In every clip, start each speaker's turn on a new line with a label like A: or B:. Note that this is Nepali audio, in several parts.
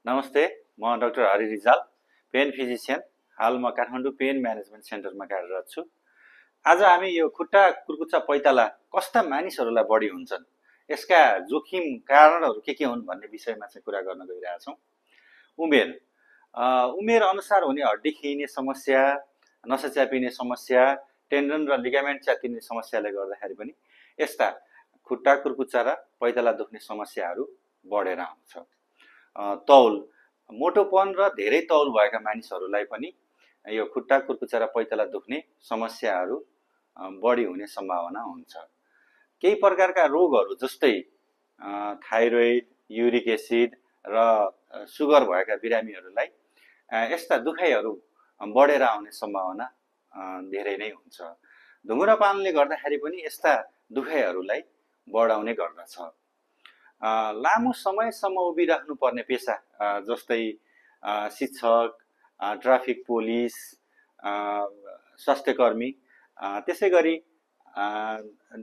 A: नमस्ते, म doctor Hari Rijal, pain physician. हाल म काठमाडौँ पेन म्यानेजमेन्ट सेन्टरमा कार्यरत छु। आज हामी यो खुट्टा कुर्कुच्चा पैताला कस्ता मानिसहरूलाई बढी हुन्छन्, यसका जोखिम कारणहरू के हुन् भन्ने विषयमा चाहिँ कुरा गर्न गइरहेका छौँ। उमेर अनुसार हुने हड्डी खिइने समस्या, नसा च्यापिने समस्या, टेन्डन र लिगामेन्ट च्यातिने समस्याले गर्दाखेरि पनि यस्ता खुट्टा कुर्कुच्चा र पैताला दुख्ने समस्याहरू बढेर आउँछ। तौल, मोटोपन र धेरै तौल भएका मानिसहरूलाई पनि यो खुट्टा कुर्कुच्चा र पैताला दुख्ने समस्याहरू बढी हुने सम्भावना हुन्छ। केही प्रकारका रोगहरू जस्तै थाइरोइड, युरिक एसिड र सुगर भएका बिरामीहरूलाई यस्ता दुखाइहरू बढेर आउने सम्भावना धेरै नै हुन्छ। धुम्रपानले गर्दाखेरि पनि यस्ता दुखाइहरूलाई बढाउने गर्दछ। लामो समयसम्म उभिराख्नु पर्ने पेशा जस्तै शिक्षक, ट्राफिक पुलिस, स्वास्थ्यकर्मी, त्यसै गरी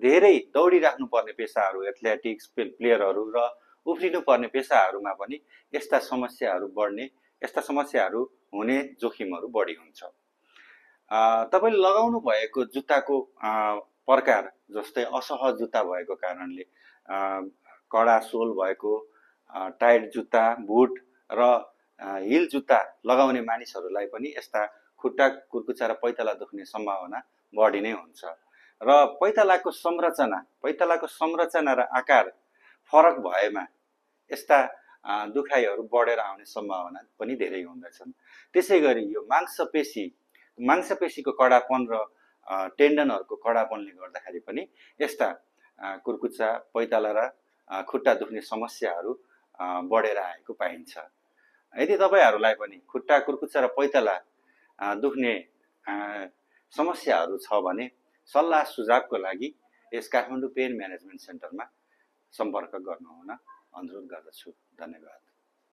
A: धेरै दौडिराख्नु पर्ने पेशाहरू, एथलेटिक्स प्लेयरहरू र उफ्रिनु पर्ने पेशाहरूमा पनि यस्ता समस्याहरू हुने जोखिमहरू बढी हुन्छ। तपाईले लगाउनु भएको जुत्ताको प्रकार जस्तै असहज जुत्ता भएको कारणले, कडा सोल भएको टाइट जुत्ता, बुट र हिल जुत्ता लगाउने मानिसहरूलाई पनि यस्ता खुट्टा कुर्कुच्चा र पैताला दुख्ने सम्भावना बढी नै हुन्छ। र पैतालाको संरचना र आकार फरक भएमा यस्ता दुखाइहरू बढेर आउने सम्भावना पनि धेरै हुँदछन्। त्यसै गरी यो मांसपेशीको कडापन र टेन्डनहरूको कडापनले गर्दाखेरि पनि यस्ता कुर्कुच्चा, पैताला र खुट्टा दुख्ने समस्याहरू बढेर आएको पाइन्छ। यदि तपाईहरूलाई पनि खुट्टा कुर्कुच्चा र पैताला दुख्ने समस्याहरू छ भने सल्लाह सुझावको लागि यस काठमाडौँ पेन म्यानेजमेन्ट सेन्टरमा सम्पर्क गर्नुहुन अनुरोध गर्दछु। धन्यवाद।